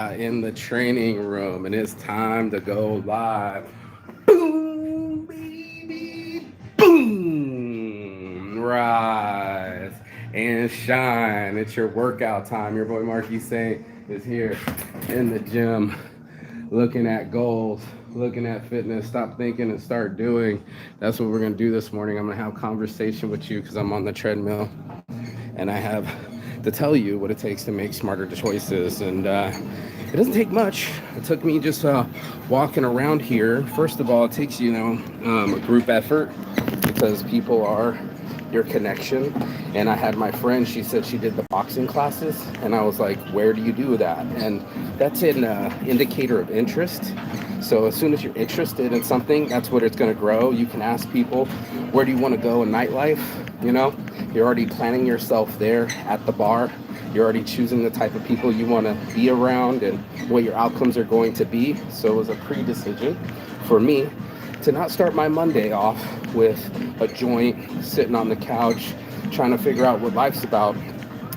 In the training room, and it's time to go live. Boom, baby, boom, rise and shine. It's your workout time. Your boy Marky Saint is here in the gym, looking at goals, looking at fitness. Stop thinking and start doing. That's what we're gonna do this morning. I'm gonna have a conversation with you because I'm on the treadmill, and I have to tell you what it takes to make smarter choices. And it doesn't take much. It took me just walking around here. First of all, it takes, a group effort because people are your connection. And I had my friend, she said she did the boxing classes. And I was like, where do you do that? And that's an indicator of interest. So as soon as you're interested in something, that's what it's going to grow. You can ask people, where do you want to go in nightlife? You know, you're already planning yourself there at the bar. You're already choosing the type of people you want to be around and what your outcomes are going to be. So it was a pre-decision for me to not start my Monday off with a joint, sitting on the couch, trying to figure out what life's about.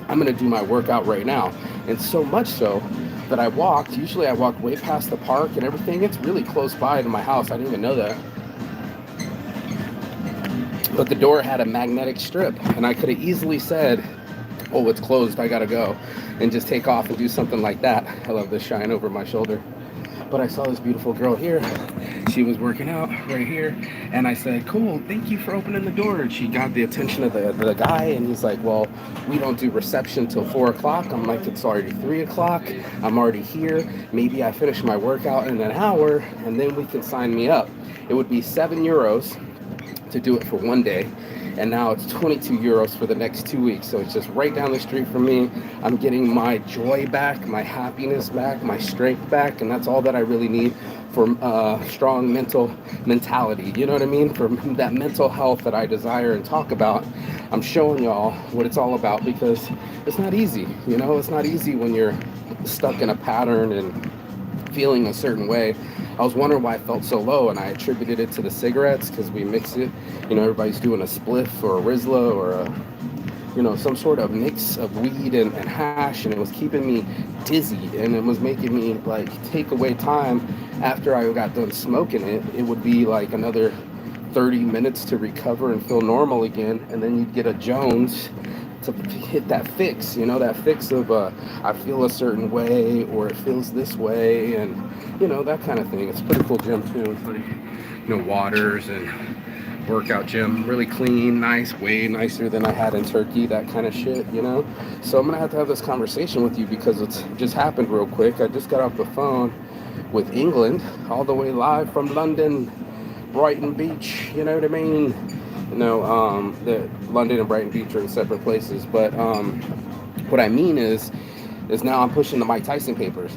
I'm going to do my workout right now. And so much so that usually I walk way past the park and everything. It's really close by to my house. I didn't even know that. But the door had a magnetic strip, and I could have easily said, oh, it's closed, I gotta go, and just take off and do something like that. I love the shine over my shoulder. But I saw this beautiful girl here. She was working out right here, and I said, cool, thank you for opening the door. And she got the attention of the guy, and he's like, well, we don't do reception till 4 o'clock. I'm like, it's already 3 o'clock. I'm already here. Maybe I finish my workout in an hour, and then we can sign me up. It would be €7 to do it for one day, and now it's 22 euros for the next 2 weeks. So it's just right down the street from me. I'm getting my joy back, my happiness back, my strength back, and that's all that I really need for strong mentality. You know what I mean? For that mental health that I desire and talk about. I'm showing y'all what it's all about because it's not easy. You know, it's not easy when you're stuck in a pattern and feeling a certain way. I was wondering why I felt so low, and I attributed it to the cigarettes because we mix it. You know, everybody's doing a spliff or a Rizla or some sort of mix of weed and hash, and it was keeping me dizzy, and it was making me like take away time after I got done smoking it. It would be like another 30 minutes to recover and feel normal again, and then you'd get a Jones to hit that fix, that fix of I feel a certain way or it feels this way, and that kind of thing. It's a pretty cool gym too. It's like waters and workout gym, really clean, nice, way nicer than I had in Turkey, that kind of shit. So I'm gonna have to have this conversation with you because it's just happened real quick. I just got off the phone with England, all the way live from London, Brighton Beach, you know what I mean? The London and Brighton Beach are in separate places, but what I mean is now I'm pushing the Mike Tyson papers,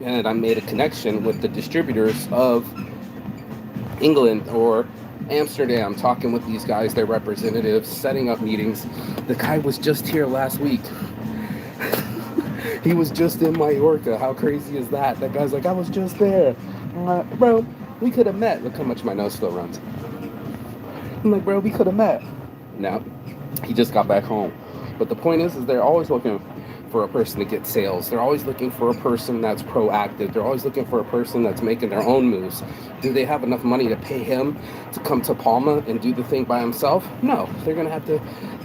and I made a connection with the distributors of England or Amsterdam, talking with these guys, their representatives, setting up meetings. The guy was just here last week. He was just in Mallorca. How crazy is that? That guy's like, I was just there. Bro, we could have met. Look how much my nose still runs. I'm like, bro, we could have met. No, he just got back home. But the point is they're always looking for a person to get sales. They're always looking for a person that's proactive. They're always looking for a person that's making their own moves. Do they have enough money to pay him to come to Palma and do the thing by himself? No, they're going to have to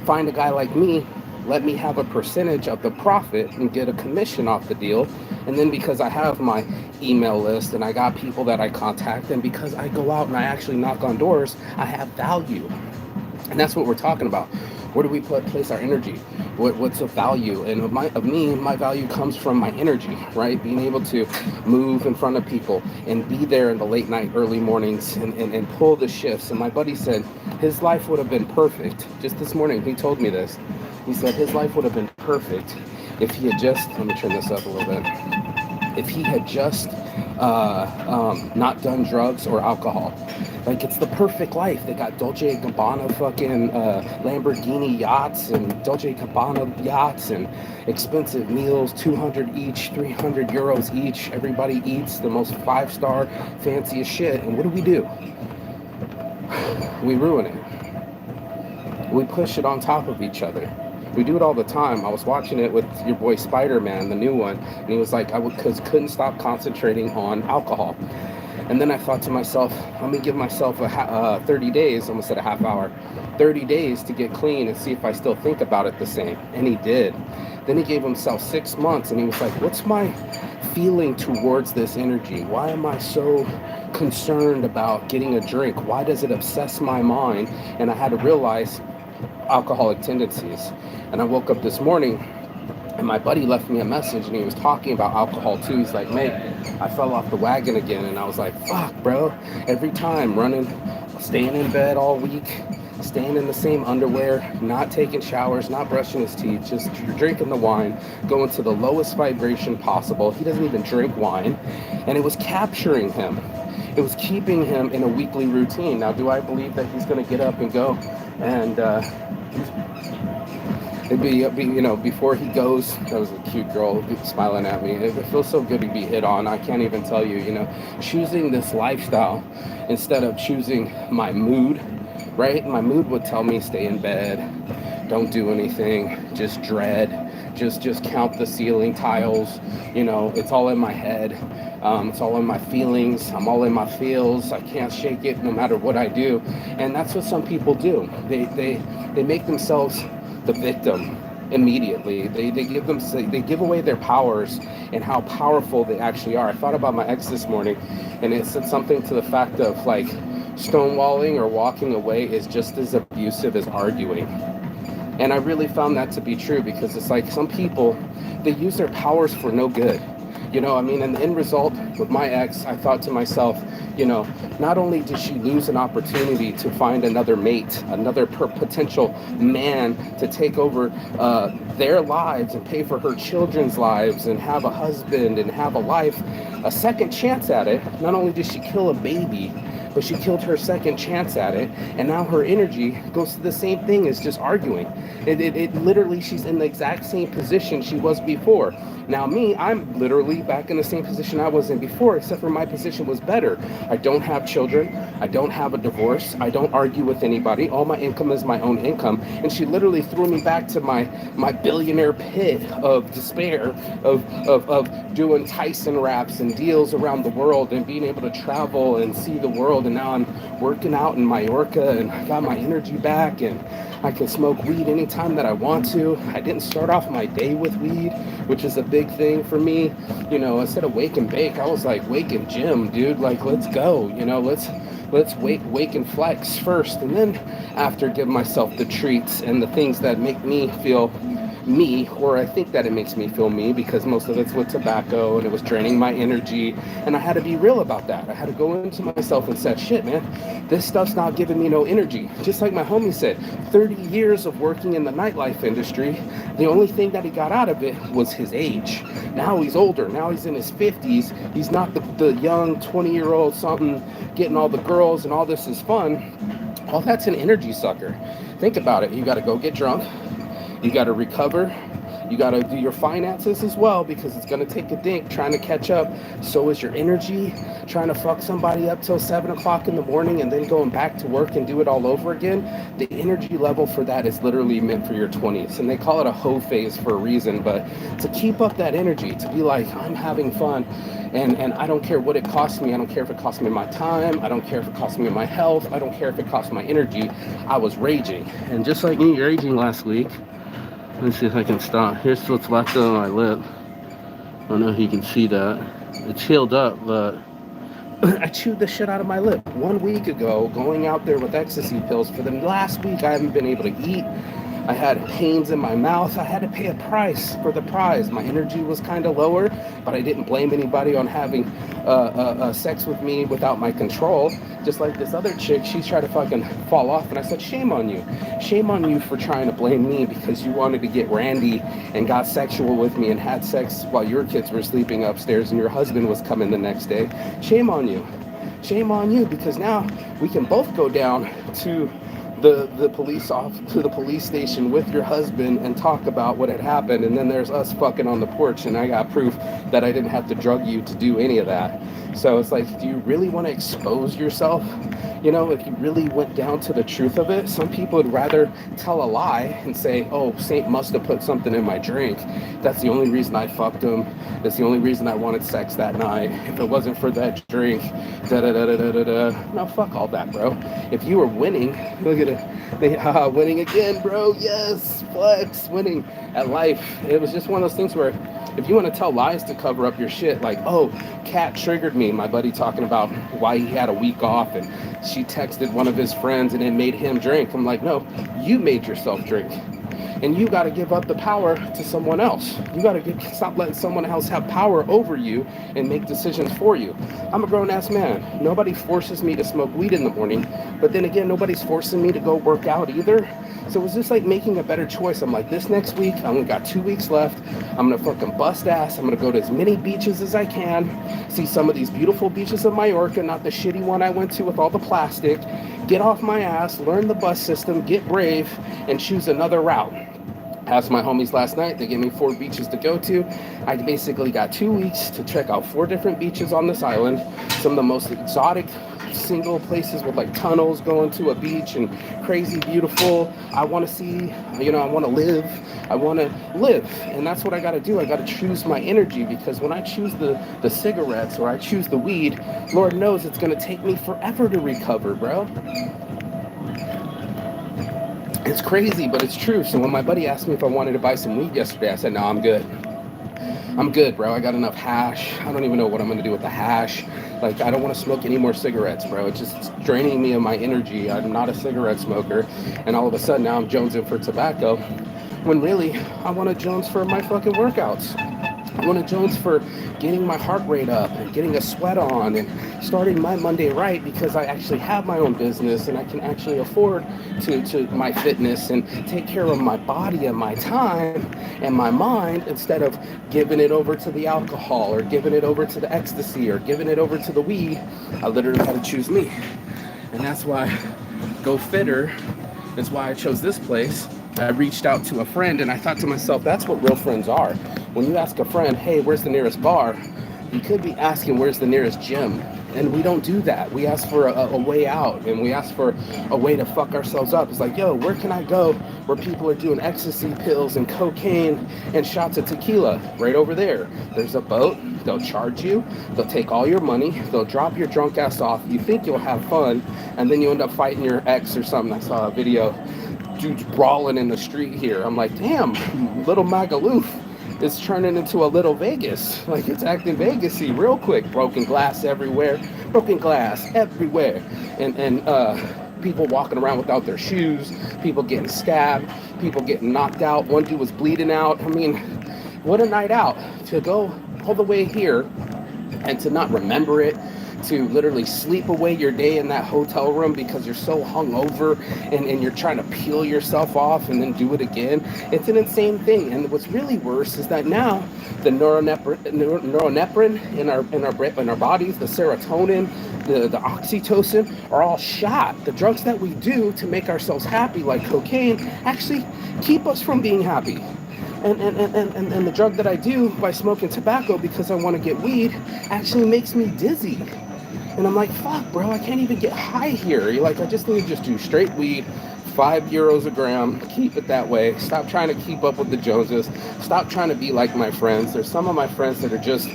find a guy like me, let me have a percentage of the profit and get a commission off the deal. And then because I have my email list and I got people that I contact, and because I go out and I actually knock on doors, I have value. And that's what we're talking about. Where do we place our energy? What's the value? And my value comes from my energy, right? Being able to move in front of people and be there in the late night, early mornings and pull the shifts. And my buddy said his life would have been perfect. Just this morning, he told me this. He said his life would have been perfect if he had just, let me turn this up a little bit, if he had just not done drugs or alcohol. Like, it's the perfect life. They got Dolce & Gabbana fucking Lamborghini yachts and Dolce & Gabbana yachts and expensive meals, 200 each, 300 euros each. Everybody eats the most 5-star fanciest shit. And what do? We ruin it. We push it on top of each other. We do it all the time. I was watching it with your boy Spider-Man, the new one, and he was like, couldn't stop concentrating on alcohol. And then I thought to myself, let me give myself 30 days, almost at a half hour, 30 days to get clean and see if I still think about it the same. And he did. Then he gave himself 6 months and he was like, what's my feeling towards this energy? Why am I so concerned about getting a drink? Why does it obsess my mind? And I had to realize alcoholic tendencies. And I woke up this morning and my buddy left me a message and he was talking about alcohol too. He's like, mate, I fell off the wagon again. And I was like, fuck, bro. Every time staying in bed all week, staying in the same underwear, not taking showers, not brushing his teeth, just drinking the wine, going to the lowest vibration possible. He doesn't even drink wine. And it was capturing him. It was keeping him in a weekly routine. Now, do I believe that he's going to get up and go and it'd be, before he goes, that was a cute girl smiling at me. It feels so good to be hit on. I can't even tell you, choosing this lifestyle instead of choosing my mood, right? My mood would tell me stay in bed, don't do anything, just dread, just count the ceiling tiles. It's all in my head. It's all in my feelings. I'm all in my feels. I can't shake it no matter what I do. And that's what some people do. They make themselves the victim immediately. They give away their powers and how powerful they actually are. I thought about my ex this morning, and it said something to the fact of like stonewalling or walking away is just as abusive as arguing. And I really found that to be true, because it's like some people, they use their powers for no good. And the end result with my ex, I thought to myself, not only did she lose an opportunity to find another mate, another potential man to take over their lives and pay for her children's lives and have a husband and have a life, a second chance at it. Not only did she kill a baby, but she killed her second chance at it, and now her energy goes to the same thing as just arguing. It literally, she's in the exact same position she was before. Now me, I'm literally back in the same position I was in before, except for my position was better. I don't have children. I don't have a divorce. I don't argue with anybody. All my income is my own income. And she literally threw me back to my billionaire pit of despair, of doing Tyson raps and deals around the world and being able to travel and see the world. And now I'm working out in Mallorca and I got my energy back and I can smoke weed anytime that I want to. I didn't start off my day with weed, which is a big thing for me. Instead of wake and bake, I was like, wake and gym, dude. Like, let's go. Let's wake and flex first, and then after give myself the treats and the things that make me feel me, or I think that it makes me feel me, because most of it's with tobacco and it was draining my energy. And I had to be real about that. I had to go into myself and say, shit, man, this stuff's not giving me no energy. Just like my homie said, 30 years of working in the nightlife industry, the only thing that he got out of it was his age. Now he's older. Now he's in his 50s. He's not the young 20-year-old something getting all the girls and all this is fun. All that's an energy sucker. Think about it. You got to go get drunk. You got to recover. You got to do your finances as well, because it's going to take a dink trying to catch up. So is your energy, trying to fuck somebody up till 7 o'clock in the morning and then going back to work and do it all over again. The energy level for that is literally meant for your 20s. And they call it a hoe phase for a reason. But to keep up that energy, to be like, I'm having fun. And I don't care what it costs me. I don't care if it costs me my time. I don't care if it costs me my health. I don't care if it costs my energy. I was raging. And just like me raging last week, let's see if I can stop. Here's what's left on my lip. I don't know if you can see that. It's healed up, but I chewed the shit out of my lip 1 week ago, going out there with ecstasy pills. For the last week, I haven't been able to eat. I had pains in my mouth. I had to pay a price for the prize. My energy was kind of lower, but I didn't blame anybody on having sex with me without my control. Just like this other chick, she tried to fucking fall off, and I said, shame on you. Shame on you for trying to blame me because you wanted to get randy and got sexual with me and had sex while your kids were sleeping upstairs and your husband was coming the next day. Shame on you. Shame on you, because now we can both go down to the police station with your husband and talk about what had happened, and then there's us fucking on the porch, and I got proof that I didn't have to drug you to do any of that. So it's like, do you really want to expose yourself? You know, if you really went down to the truth of it, some people would rather tell a lie and say, oh, Saint must have put something in my drink. That's the only reason I fucked him. That's the only reason I wanted sex that night. If it wasn't for that drink, da da da da da da da. No, fuck all that, bro. If you were winning, look at it. Winning again, bro. Yes, flex, winning at life. It was just one of those things where if you want to tell lies to cover up your shit, like, oh, Kat triggered me, my buddy talking about why he had a week off and she texted one of his friends and it made him drink. I'm like, no, you made yourself drink. And you got to give up the power to someone else. You got to stop letting someone else have power over you and make decisions for you. I'm a grown-ass man. Nobody forces me to smoke weed in the morning. But then again, nobody's forcing me to go work out either. So it was just like making a better choice. I'm like, this next week, I only got 2 weeks left. I'm going to fucking bust ass. I'm going to go to as many beaches as I can. See some of these beautiful beaches of Mallorca, not the shitty one I went to with all the plastic. Get off my ass, learn the bus system, get brave, and choose another route. Asked my homies last night, they gave me 4 beaches to go to. I basically got 2 weeks to check out 4 different beaches on this island. Some of the most exotic single places with like tunnels going to a beach and crazy beautiful. I want to see, I want to live. I want to live. And that's what I got to do. I got to choose my energy, because when I choose the cigarettes or I choose the weed, Lord knows it's going to take me forever to recover, bro. It's crazy, but it's true. So when my buddy asked me if I wanted to buy some weed yesterday, I said, no, I'm good. I'm good, bro. I got enough hash. I don't even know what I'm going to do with the hash. Like, I don't want to smoke any more cigarettes, bro. It's just draining me of my energy. I'm not a cigarette smoker. And all of a sudden now I'm jonesing for tobacco, when really I want to jones for my fucking workouts. I want to jones for getting my heart rate up and getting a sweat on and starting my Monday right, because I actually have my own business and I can actually afford to my fitness and take care of my body and my time and my mind, instead of giving it over to the alcohol or giving it over to the ecstasy or giving it over to the weed. I literally had to choose me. And that's why Go Fitter is why I chose this place. I reached out to a friend and I thought to myself, that's what real friends are. When you ask a friend, hey, where's the nearest bar? You could be asking, where's the nearest gym? And we don't do that. We ask for a way out, and we ask for a way to fuck ourselves up. It's like, yo, where can I go where people are doing ecstasy pills and cocaine and shots of tequila? Right over there. There's a boat. They'll charge you. They'll take all your money. They'll drop your drunk ass off. You think you'll have fun, and then you end up fighting your ex or something. I saw a video, dudes brawling in the street here. I'm like, damn, little Magaluf is turning into a little Vegas. Like, it's acting Vegas-y real quick. Broken glass everywhere. And people walking around without their shoes, people getting stabbed, people getting knocked out. One dude was bleeding out. I mean, what a night out. To go all the way here and to not remember it, to literally sleep away your day in that hotel room because you're so hungover and you're trying to peel yourself off and then do it again. It's an insane thing. And what's really worse is that now the neuronephrine in our bodies, the serotonin, the oxytocin are all shot. The drugs that we do to make ourselves happy, like cocaine, actually keep us from being happy. And the drug that I do by smoking tobacco because I want to get weed actually makes me dizzy. And I'm like, fuck, bro, I can't even get high here. You're like, I just need to just do straight weed, €5 a gram, keep it that way. Stop trying to keep up with the Joneses. Stop trying to be like my friends. There's some of my friends that are just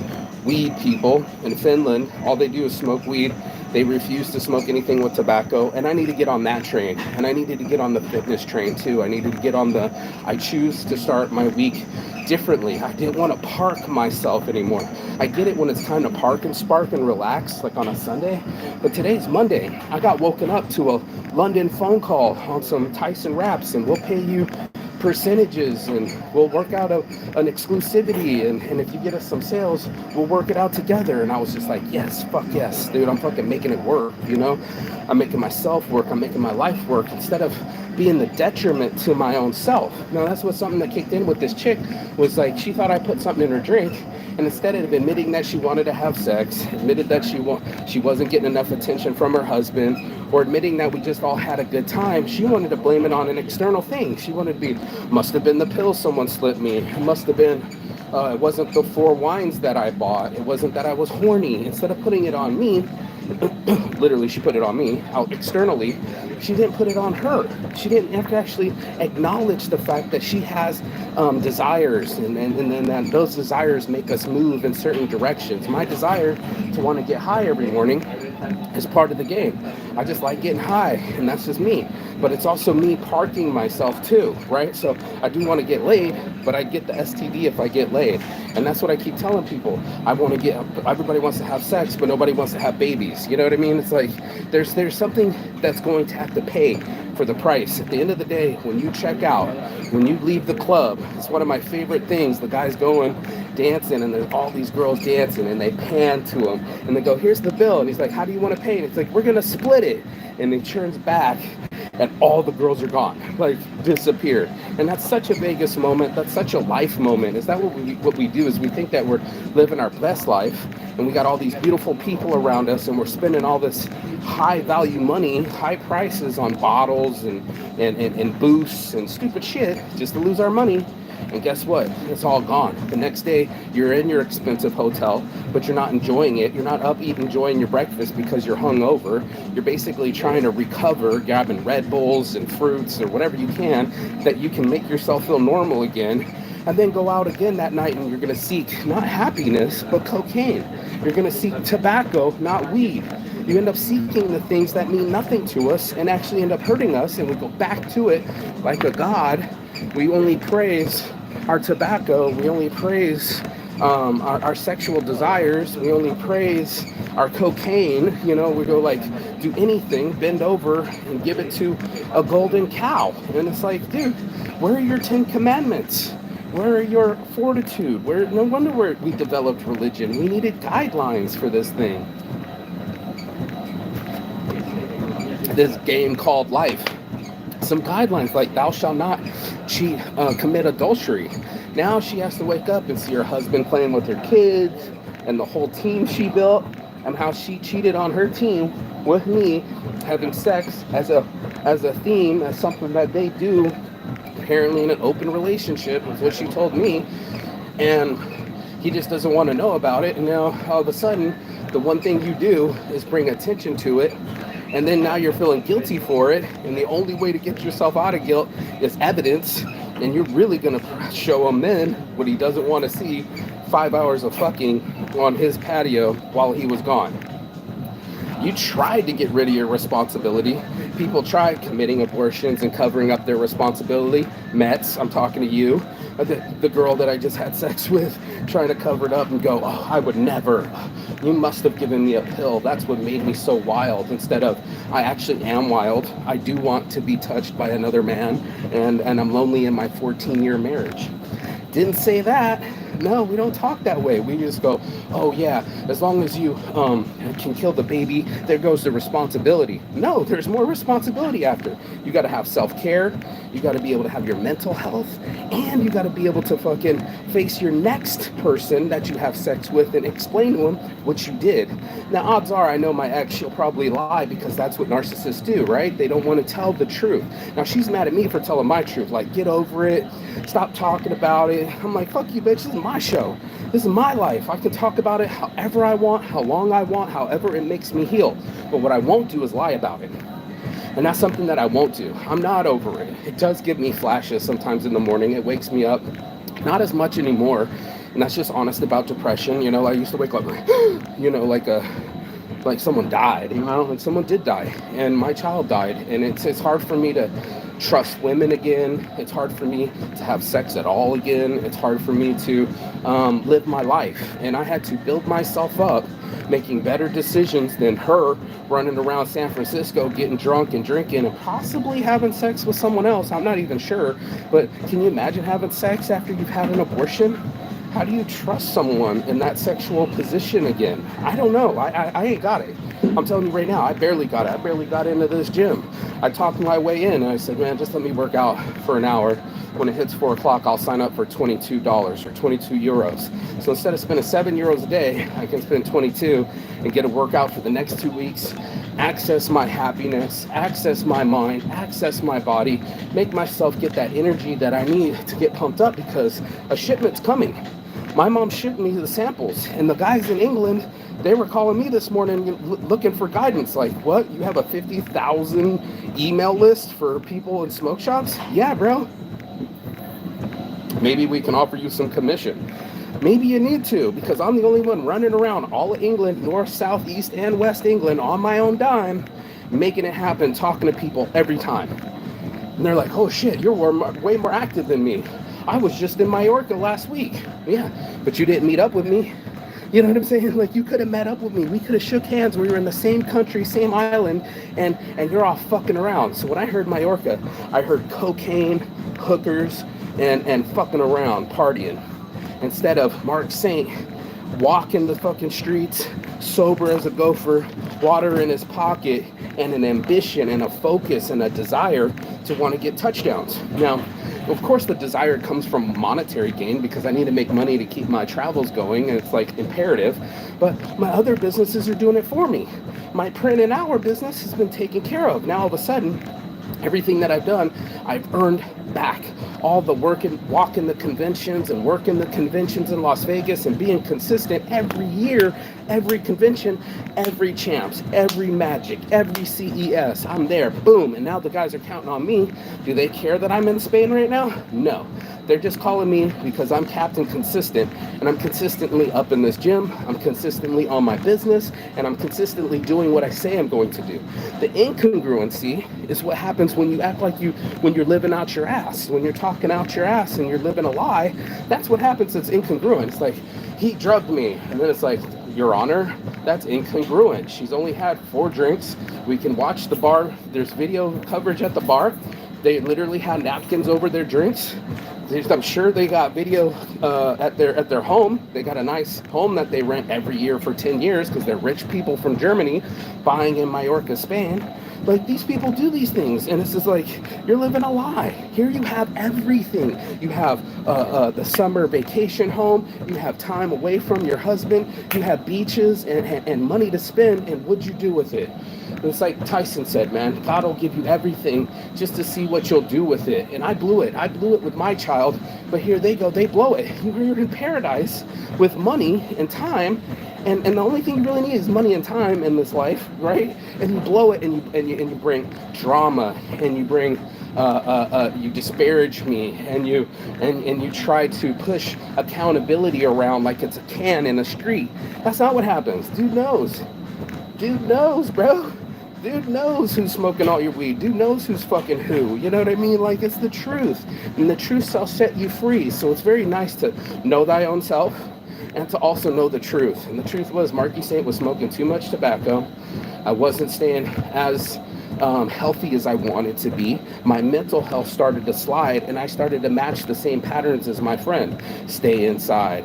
weed people in Finland. All they do is smoke weed. They refuse to smoke anything with tobacco. And I need to get on that train. And I needed to get on the fitness train too. I needed to get on I choose to start my week differently. I didn't want to park myself anymore. I get it when it's time to park and spark and relax, like on a Sunday. But today's Monday. I got woken up to a London phone call on some Tyson wraps, and we'll pay you percentages, and we'll work out an exclusivity, and if you get us some sales, we'll work it out together. And I was just like, yes, fuck yes, dude. I'm fucking making it work, I'm making myself work. I'm making my life work instead of being the detriment to my own self. Now, that's what something that kicked in with this chick was like, she thought I put something in her drink, and instead of admitting that she wanted to have sex, admitted that she wasn't getting enough attention from her husband, or admitting that we just all had a good time, she wanted to blame it on an external thing. She wanted to be, must have been the pill someone slipped me. It must have been It wasn't the 4 wines that I bought. It wasn't that I was horny. Instead of putting it on me, literally she put it on me out externally, she didn't put it on her. She didn't have to actually acknowledge the fact that she has desires, and then that those desires make us move in certain directions. My desire to want to get high every morning is part of the game. I just like getting high, and that's just me. But it's also me parking myself too, right? So I do want to get laid, but I get the STD if I get laid. And that's what I keep telling people. I want to get, everybody wants to have sex, but nobody wants to have babies. You know what I mean? It's like there's something that's going to have to pay for the price. At the end of the day, when you check out, when you leave the club, it's one of my favorite things. The guy's going dancing, and there's all these girls dancing, and they pan to him, and they go, "Here's the bill." And he's like, "How do you want to pay?" And it's like, "We're gonna split it." And he turns back, and all the girls are gone, like disappeared. And that's such a Vegas moment. That's such a life moment. Is that what we do? Is we think that we're living our best life, and we got all these beautiful people around us, and we're spending all this high value money, high prices on bottles and booths and stupid shit just to lose our money. And guess what? It's all gone. The next day, you're in your expensive hotel, but you're not enjoying it. You're not up enjoying your breakfast because you're hungover. You're basically trying to recover, grabbing Red Bulls and fruits or whatever you can that you can make yourself feel normal again. And then go out again that night, and you're going to seek not happiness, but cocaine. You're going to seek tobacco, not weed. You end up seeking the things that mean nothing to us and actually end up hurting us, and we go back to it like a god. We only praise our tobacco. We only praise our sexual desires. We only praise our cocaine. You know, we go like, do anything, bend over and give it to a golden cow. And it's like, dude, where are your 10 commandments? Where are your fortitude? No wonder we developed religion. We needed guidelines for this thing. This game called life. Some guidelines like thou shalt not commit adultery. Now she has to wake up and see her husband playing with her kids and the whole team she built, and how she cheated on her team with me, having sex as a theme, as something that they do apparently in an open relationship, is what she told me. And he just doesn't want to know about it. And now all of a sudden, the one thing you do is bring attention to it. And then now you're feeling guilty for it. And the only way to get yourself out of guilt is evidence. And you're really going to show him then what he doesn't want to see, 5 hours of fucking on his patio while he was gone. You tried to get rid of your responsibility. People tried committing abortions and covering up their responsibility. Mets, I'm talking to you. The girl that I just had sex with, trying to cover it up and go, oh, I would never. You must have given me a pill. That's what made me so wild. Instead of, I actually am wild. I do want to be touched by another man, and I'm lonely in my 14-year marriage. Didn't say that. No, we don't talk that way. We just go, oh yeah, as long as you can kill the baby, there goes the responsibility. No, there's more responsibility after. You got to have self-care. You got to be able to have your mental health, and you got to be able to fucking face your next person that you have sex with and explain to them what you did. Now, odds are, I know my ex, she'll probably lie, because that's what narcissists do, right? They don't want to tell the truth. Now, she's mad at me for telling my truth. Like, get over it. Stop talking about it. I'm like, fuck you, bitch. This is my show. This is my life. I can talk about it however I want, how long I want, however it makes me heal. But what I won't do is lie about it. And that's something that I won't do. I'm not over it. It does give me flashes sometimes in the morning. It wakes me up. Not as much anymore. And that's just honest about depression. You know, I used to wake up like, you know, like someone died, you know, and someone did die. And my child died. And it's hard for me to trust women again. It's hard for me to have sex at all again. It's hard for me to live my life. And I had to build myself up, making better decisions than her running around San Francisco getting drunk and drinking and possibly having sex with someone else. I'm not even sure. But can you imagine having sex after you've had an abortion? How do you trust someone in that sexual position again? I don't know. I ain't got it. I'm telling you right now, I barely got it. I barely got into this gym. I talked my way in, and I said, man, just let me work out for an hour. When it hits 4 o'clock, I'll sign up for $22 or 22 euros. So instead of spending €7 a day, I can spend 22 and get a workout for the next 2 weeks, access my happiness, access my mind, access my body, make myself get that energy that I need to get pumped up, because a shipment's coming. My mom shipped me the samples, and the guys in England, they were calling me this morning looking for guidance. Like, what? You have a 50,000 email list for people in smoke shops? Yeah, bro. Maybe we can offer you some commission. Maybe you need to, because I'm the only one running around all of England, north, south, east, and west England on my own dime, making it happen, talking to people every time. And they're like, oh shit, you're way more active than me. I was just in Mallorca last week. Yeah, but you didn't meet up with me. You know what I'm saying? Like, you could have met up with me. We could have shook hands. We were in the same country, same island, and you're all fucking around. So when I heard Mallorca, I heard cocaine, hookers, and fucking around, partying. Instead of Mark Saint walking the fucking streets, sober as a gopher, water in his pocket, and an ambition and a focus and a desire to want to get touchdowns. Now, of course, the desire comes from monetary gain because I need to make money to keep my travels going, and it's like imperative. But my other businesses are doing it for me. My print and hour business has been taken care of. Now, all of a sudden, everything that I've done, I've earned back. All the walking the conventions and working the conventions in Las Vegas and being consistent every year, every convention, every champs, every magic, every CES. I'm there, boom. And now the guys are counting on me. Do they care that I'm in Spain right now? No. They're just calling me because I'm Captain Consistent, and I'm consistently up in this gym, I'm consistently on my business, and I'm consistently doing what I say I'm going to do. The incongruency is what happens when you act like when you're living out your ass, when you're talking out your ass and you're living a lie. That's what happens. It's incongruent. It's like, he drugged me, and then it's like, Your Honor, that's incongruent. She's only had 4 drinks. We can watch the bar. There's video coverage at the bar. They literally had napkins over their drinks. I'm sure they got video at their home. They got a nice home that they rent every year for 10 years because they're rich people from Germany buying in Mallorca, Spain. Like, these people do these things, and it's just like, you're living a lie. Here you have everything. You have the summer vacation home. You have time away from your husband. You have beaches and money to spend, and what'd you do with it? It's like Tyson said, man, God will give you everything just to see what you'll do with it. And I blew it. I blew it with my child, but here they go, they blow it. You're in paradise with money and time, and the only thing you really need is money and time in this life, right? And you blow it, and you bring drama, and you bring you disparage me, and you try to push accountability around like it's a can in a street. That's not what happens. Dude knows, bro. Dude knows who's smoking all your weed. Dude knows who's fucking who. You know what I mean? Like, it's the truth. And the truth shall set you free. So it's very nice to know thy own self and to also know the truth. And the truth was, Marky Saint was smoking too much tobacco. I wasn't staying as healthy as I wanted to be. My mental health started to slide, and I started to match the same patterns as my friend. Stay inside.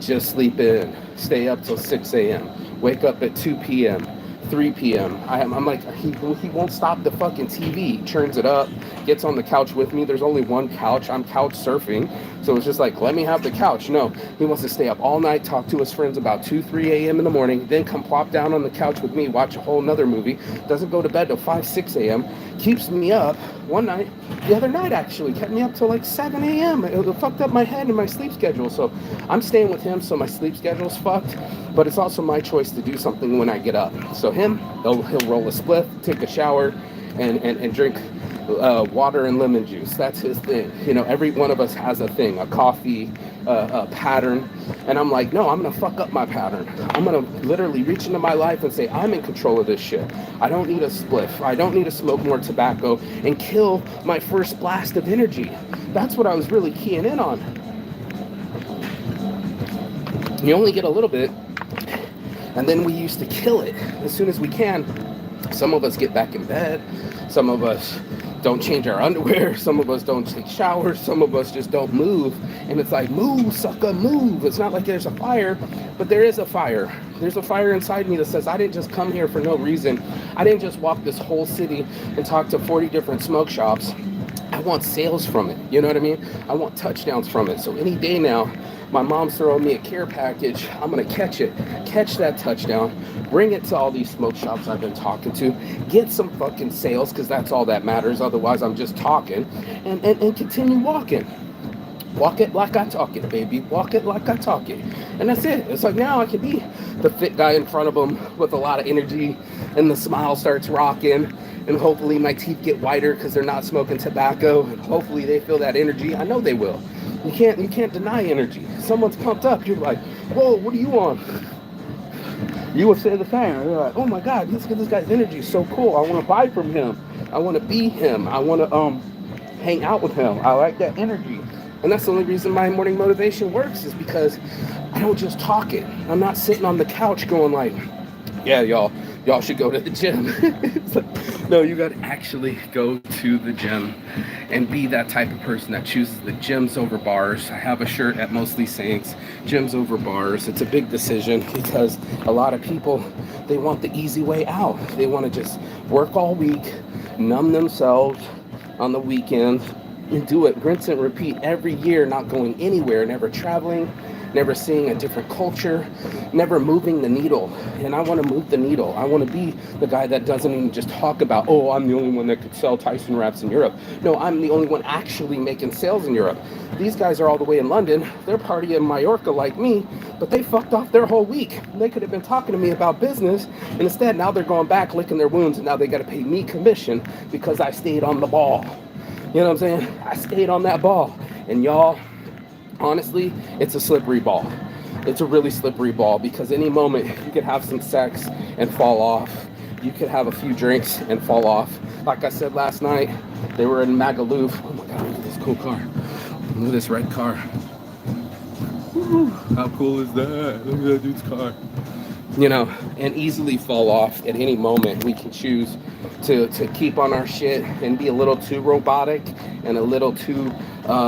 Just sleep in. Stay up till 6 a.m. Wake up at 2 p.m. 3 p.m. I'm like, he won't stop the fucking TV. He turns it up, gets on the couch with me. There's only one couch. I'm couch surfing. So it's just like, let me have the couch. No, he wants to stay up all night, talk to his friends about 2, 3 a.m. in the morning, then come plop down on the couch with me, watch a whole nother movie. Doesn't go to bed till 5, 6 a.m. Keeps me up. One night, the other night actually, kept me up till like 7 a.m. It fucked up my head and my sleep schedule. So I'm staying with him, so my sleep schedule's fucked. But it's also my choice to do something when I get up. So he'll roll a spliff, take a shower, and drink water and lemon juice. That's his thing. You know, every one of us has a thing, a coffee, a pattern. And I'm like, no, I'm going to fuck up my pattern. I'm going to literally reach into my life and say, I'm in control of this shit. I don't need a spliff. I don't need to smoke more tobacco and kill my first blast of energy. That's what I was really keying in on. You only get a little bit, and then we used to kill it as soon as we can. Some of us get back in bed. Some of us don't change our underwear. Some of us don't take showers. Some of us just don't move. And it's like, move, sucker, move. It's not like there's a fire, but there is a fire. There's a fire inside me that says, I didn't just come here for no reason. I didn't just walk this whole city and talk to 40 different smoke shops. I want sales from it. You know what I mean? I want touchdowns from it. So any day now, my mom's throwing me a care package. I'm going to catch that touchdown, bring it to all these smoke shops I've been talking to, get some fucking sales, because that's all that matters. Otherwise, I'm just talking, and continue walking. Walk it like I talk it, baby. Walk it like I talk it. And that's it. It's like now I can be the fit guy in front of them with a lot of energy, and the smile starts rocking, and hopefully my teeth get whiter because they're not smoking tobacco, and hopefully they feel that energy. I know they will. You can't deny energy. Someone's pumped up. You're like, whoa, what are you on? You would say the same. You're like, oh my God, let's get this guy's energy. So cool. I want to buy from him. I want to be him. I want to hang out with him. I like that energy. And that's the only reason my morning motivation works, is because I don't just talk it. I'm not sitting on the couch going like, yeah, y'all should go to the gym. It's like, no, you got to actually go to the gym and be that type of person that chooses the gyms over bars. I have a shirt at Mostly Saints, gyms over bars. It's a big decision because a lot of people, they want the easy way out. They want to just work all week, numb themselves on the weekends, and do it, rinse and repeat every year, not going anywhere, never traveling, never seeing a different culture, never moving the needle. And I want to move the needle. I want to be the guy that doesn't even just talk about, oh, I'm the only one that could sell Tyson wraps in Europe. No, I'm the only one actually making sales in Europe. These guys are all the way in London. They're partying in Mallorca like me, but they fucked off their whole week. They could have been talking to me about business, and instead now they're going back licking their wounds, and now they got to pay me commission because I stayed on the ball. You know what I'm saying? I stayed on that ball. And y'all, honestly, it's a slippery ball. It's a really slippery ball because any moment you could have some sex and fall off. You could have a few drinks and fall off. Like I said last night, they were in Magaluf. Oh my God, look at this cool car. Look at this red car. Woo, how cool is that? Look at that dude's car. You know, and easily fall off at any moment. We can choose to keep on our shit and be a little too robotic and a little too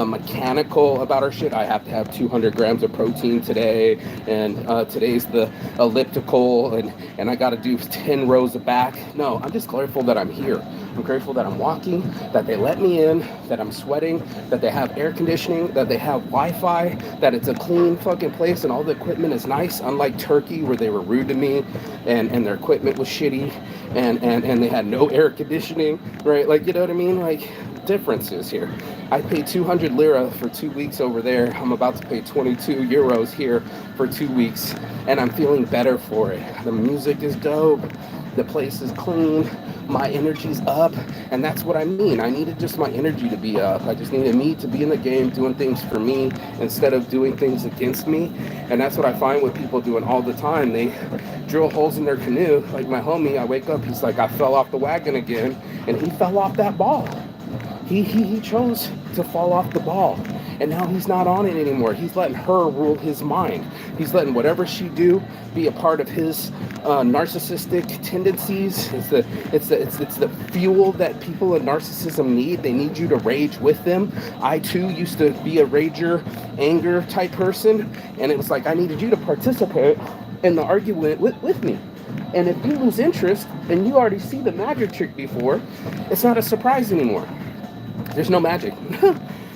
mechanical about our shit. I have to have 200 grams of protein today, and today's the elliptical, and I got to do 10 rows of back. No, I'm just grateful that I'm here. I'm grateful that I'm walking, that they let me in, that I'm sweating, that they have air conditioning, that they have Wi-Fi, that it's a clean fucking place and all the equipment is nice, unlike Turkey where they were rude to me and their equipment was shitty and they had no air conditioning, right? Like, you know what I mean? Like, differences here. I paid 200 lira for 2 weeks over there. I'm about to pay 22 euros here for 2 weeks, and I'm feeling better for it. The music is dope. The place is clean. My energy's up, and that's what I mean. I needed just my energy to be up. I just needed me to be in the game doing things for me instead of doing things against me. And that's what I find with people doing all the time. They drill holes in their canoe. Like my homie, I wake up, he's like, I fell off the wagon again, and he fell off that ball. He chose to fall off the ball, and now he's not on it anymore. He's letting her rule his mind. He's letting whatever she do be a part of his narcissistic tendencies. It's the fuel that people in narcissism need. They need you to rage with them. I too used to be a rager, anger type person, and it was like I needed you to participate in the argument with me. And if you lose interest and you already see the magic trick before, it's not a surprise anymore. There's no magic.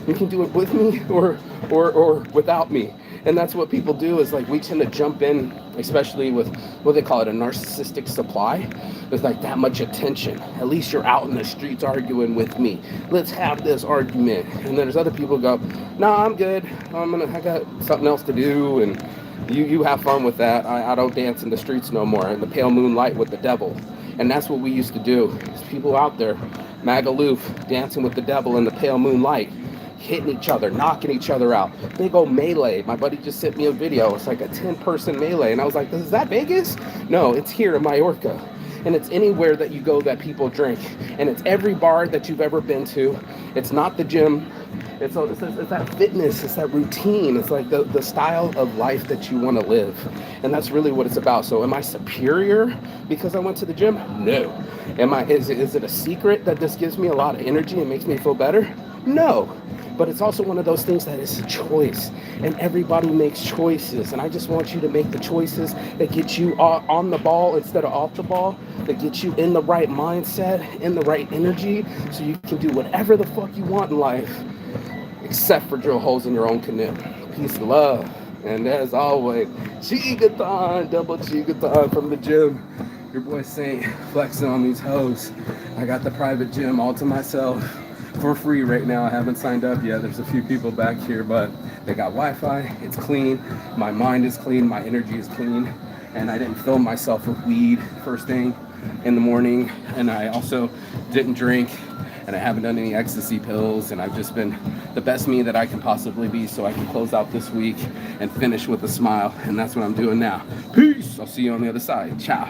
You can do it with me or without me. And that's what people do, is like we tend to jump in, especially with what they call it, a narcissistic supply. There's like that much attention. At least you're out in the streets arguing with me. Let's have this argument. And then there's other people who go, no, I'm good. I got something else to do, and you have fun with that. I don't dance in the streets no more in the pale moonlight with the devil. And that's what we used to do. There's people out there, Magaluf, dancing with the devil in the pale moonlight, hitting each other, knocking each other out. They go melee. My buddy just sent me a video. It's like a 10-person melee. And I was like, is that Vegas? No, it's here in Mallorca. And it's anywhere that you go that people drink. And it's every bar that you've ever been to. It's not the gym. It's that fitness. It's that routine. It's like the style of life that you want to live. And that's really what it's about. So am I superior because I went to the gym? No. Is it a secret that this gives me a lot of energy and makes me feel better? No. But it's also one of those things that is a choice, and everybody makes choices. And I just want you to make the choices that get you on the ball instead of off the ball, that get you in the right mindset, in the right energy, so you can do whatever the fuck you want in life, except for drill holes in your own canoe. Peace and love. And as always, Chigathon, double Chigathon from the gym. Your boy Saint flexing on these hoes. I got the private gym all to myself. for free right now. I haven't signed up yet. There's a few people back here, but they got Wi-Fi. It's clean. My mind is clean. My energy is clean. And I didn't fill myself with weed first thing in the morning. And I also didn't drink. And I haven't done any ecstasy pills. And I've just been the best me that I can possibly be so I can close out this week and finish with a smile. And that's what I'm doing now. Peace. I'll see you on the other side. Ciao.